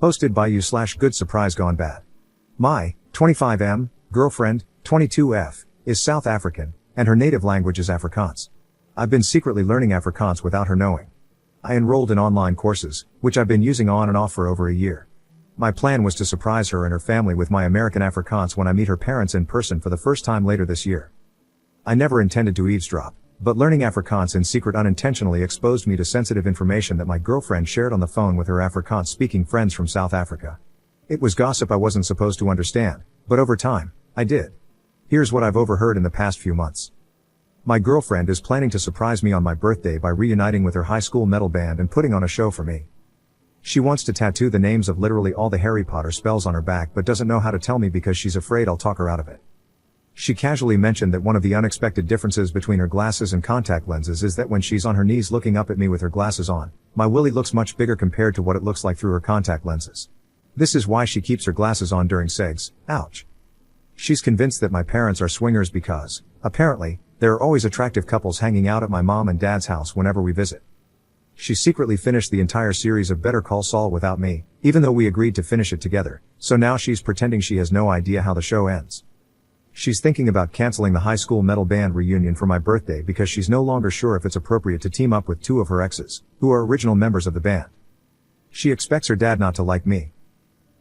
Posted by you / good surprise gone bad. My 25M girlfriend, 22F, is South African, and her native language is Afrikaans. I've been secretly learning Afrikaans without her knowing. I enrolled in online courses, which I've been using on and off for over a year. My plan was to surprise her and her family with my American Afrikaans when I meet her parents in person for the first time later this year. I never intended to eavesdrop, but learning Afrikaans in secret unintentionally exposed me to sensitive information that my girlfriend shared on the phone with her Afrikaans-speaking friends from South Africa. It was gossip I wasn't supposed to understand, but over time, I did. Here's what I've overheard in the past few months. My girlfriend is planning to surprise me on my birthday by reuniting with her high school metal band and putting on a show for me. She wants to tattoo the names of literally all the Harry Potter spells on her back but doesn't know how to tell me because she's afraid I'll talk her out of it. She casually mentioned that one of the unexpected differences between her glasses and contact lenses is that when she's on her knees looking up at me with her glasses on, my willy looks much bigger compared to what it looks like through her contact lenses. This is why she keeps her glasses on during sex. Ouch. She's convinced that my parents are swingers because, apparently, there are always attractive couples hanging out at my mom and dad's house whenever we visit. She secretly finished the entire series of Better Call Saul without me, even though we agreed to finish it together, so now she's pretending she has no idea how the show ends. She's thinking about canceling the high school metal band reunion for my birthday because she's no longer sure if it's appropriate to team up with two of her exes, who are original members of the band. She expects her dad not to like me.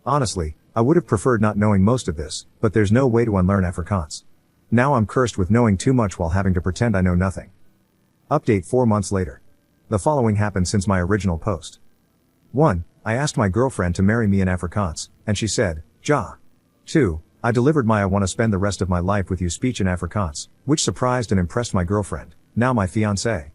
Honestly, I would have preferred not knowing most of this, but there's no way to unlearn Afrikaans. Now I'm cursed with knowing too much while having to pretend I know nothing. Update 4 months later. The following happened since my original post. 1. I asked my girlfriend to marry me in Afrikaans, and she said, ja. 2. I delivered my I want to spend the rest of my life with you speech in Afrikaans, which surprised and impressed my girlfriend, now my fiancé.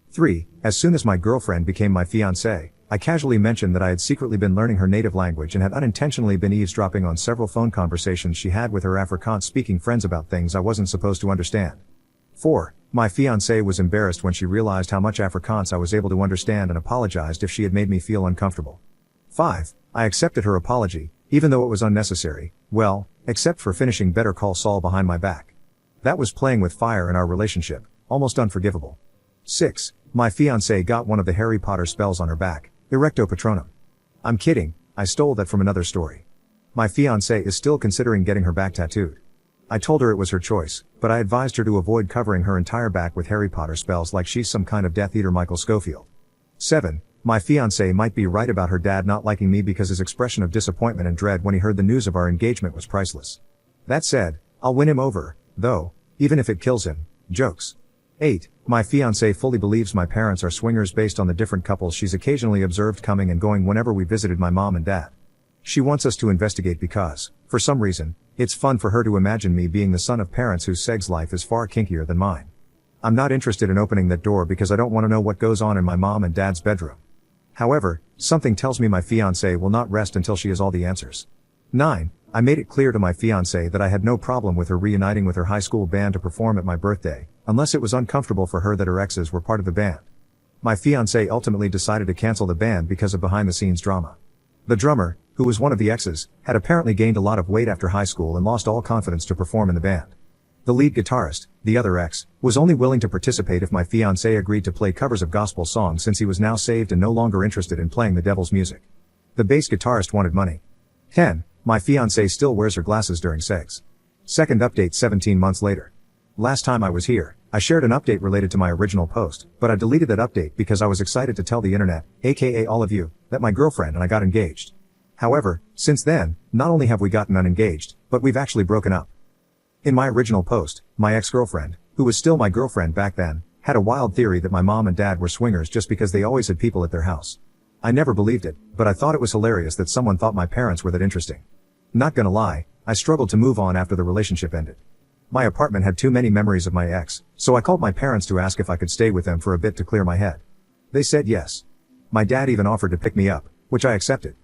3. As soon as my girlfriend became my fiancé, I casually mentioned that I had secretly been learning her native language and had unintentionally been eavesdropping on several phone conversations she had with her Afrikaans-speaking friends about things I wasn't supposed to understand. 4. My fiancé was embarrassed when she realized how much Afrikaans I was able to understand and apologized if she had made me feel uncomfortable. 5. I accepted her apology, even though it was unnecessary, well, except for finishing Better Call Saul behind my back. That was playing with fire in our relationship, almost unforgivable. 6. My fiancé got one of the Harry Potter spells on her back, Erecto Patronum. I'm kidding, I stole that from another story. My fiancé is still considering getting her back tattooed. I told her it was her choice, but I advised her to avoid covering her entire back with Harry Potter spells like she's some kind of Death Eater Michael Scofield. 7. My fiancé might be right about her dad not liking me because his expression of disappointment and dread when he heard the news of our engagement was priceless. That said, I'll win him over, though, even if it kills him. Jokes. 8. My fiancé fully believes my parents are swingers based on the different couples she's occasionally observed coming and going whenever we visited my mom and dad. She wants us to investigate because, for some reason, it's fun for her to imagine me being the son of parents whose sex life is far kinkier than mine. I'm not interested in opening that door because I don't want to know what goes on in my mom and dad's bedroom. However, something tells me my fiancé will not rest until she has all the answers. 9. I made it clear to my fiancé that I had no problem with her reuniting with her high school band to perform at my birthday, unless it was uncomfortable for her that her exes were part of the band. My fiancé ultimately decided to cancel the band because of behind-the-scenes drama. The drummer, who was one of the exes, had apparently gained a lot of weight after high school and lost all confidence to perform in the band. The lead guitarist, the other ex, was only willing to participate if my fiancé agreed to play covers of gospel songs since he was now saved and no longer interested in playing the devil's music. The bass guitarist wanted money. 10. My fiancé still wears her glasses during sex. Second update 17 months later. Last time I was here, I shared an update related to my original post, but I deleted that update because I was excited to tell the internet, aka all of you, that my girlfriend and I got engaged. However, since then, not only have we gotten unengaged, but we've actually broken up. In my original post, my ex-girlfriend, who was still my girlfriend back then, had a wild theory that my mom and dad were swingers just because they always had people at their house. I never believed it, but I thought it was hilarious that someone thought my parents were that interesting. Not gonna lie, I struggled to move on after the relationship ended. My apartment had too many memories of my ex, so I called my parents to ask if I could stay with them for a bit to clear my head. They said yes. My dad even offered to pick me up, which I accepted.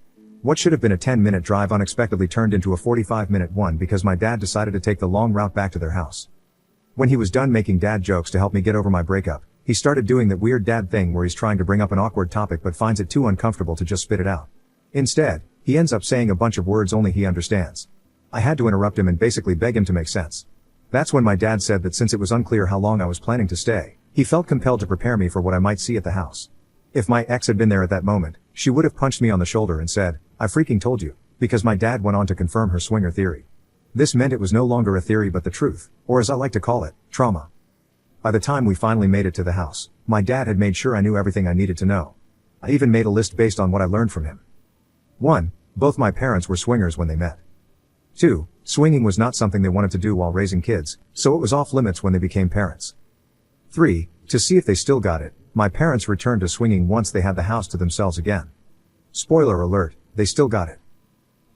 What should have been a 10-minute drive unexpectedly turned into a 45-minute one because my dad decided to take the long route back to their house. When he was done making dad jokes to help me get over my breakup, he started doing that weird dad thing where he's trying to bring up an awkward topic but finds it too uncomfortable to just spit it out. Instead, he ends up saying a bunch of words only he understands. I had to interrupt him and basically beg him to make sense. That's when my dad said that since it was unclear how long I was planning to stay, he felt compelled to prepare me for what I might see at the house. If my ex had been there at that moment, she would have punched me on the shoulder and said, I freaking told you, because my dad went on to confirm her swinger theory. This meant it was no longer a theory but the truth, or as I like to call it, trauma. By the time we finally made it to the house, my dad had made sure I knew everything I needed to know. I even made a list based on what I learned from him. 1. Both my parents were swingers when they met. 2. Swinging was not something they wanted to do while raising kids, so it was off limits when they became parents. 3. To see if they still got it, my parents returned to swinging once they had the house to themselves again. Spoiler alert, they still got it.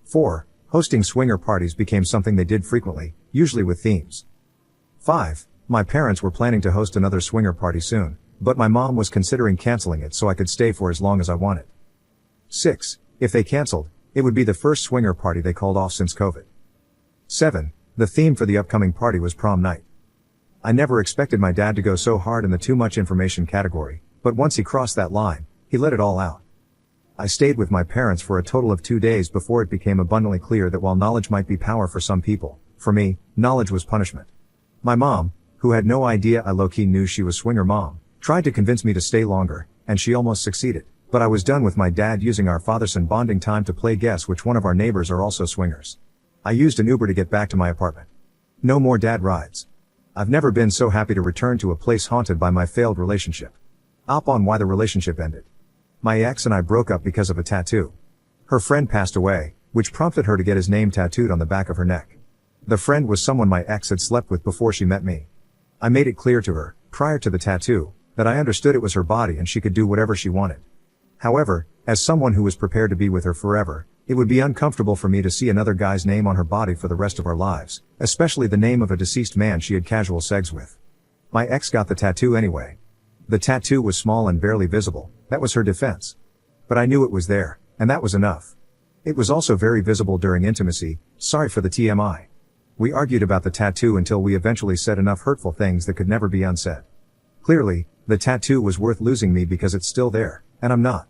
4. Hosting swinger parties became something they did frequently, usually with themes. 5. My parents were planning to host another swinger party soon, but my mom was considering canceling it so I could stay for as long as I wanted. 6. If they canceled, it would be the first swinger party they called off since COVID. 7. The theme for the upcoming party was prom night. I never expected my dad to go so hard in the too much information category, but once he crossed that line, he let it all out. I stayed with my parents for a total of 2 days before it became abundantly clear that while knowledge might be power for some people, for me, knowledge was punishment. My mom, who had no idea I low-key knew she was swinger mom, tried to convince me to stay longer, and she almost succeeded, but I was done with my dad using our father-son bonding time to play guess which one of our neighbors are also swingers. I used an Uber to get back to my apartment. No more dad rides. I've never been so happy to return to a place haunted by my failed relationship. Up on why the relationship ended. My ex and I broke up because of a tattoo. Her friend passed away, which prompted her to get his name tattooed on the back of her neck. The friend was someone my ex had slept with before she met me. I made it clear to her, prior to the tattoo, that I understood it was her body and she could do whatever she wanted. However, as someone who was prepared to be with her forever, it would be uncomfortable for me to see another guy's name on her body for the rest of our lives, especially the name of a deceased man she had casual sex with. My ex got the tattoo anyway. The tattoo was small and barely visible, that was her defense. But I knew it was there, and that was enough. It was also very visible during intimacy, sorry for the TMI. We argued about the tattoo until we eventually said enough hurtful things that could never be unsaid. Clearly, the tattoo was worth losing me because it's still there, and I'm not.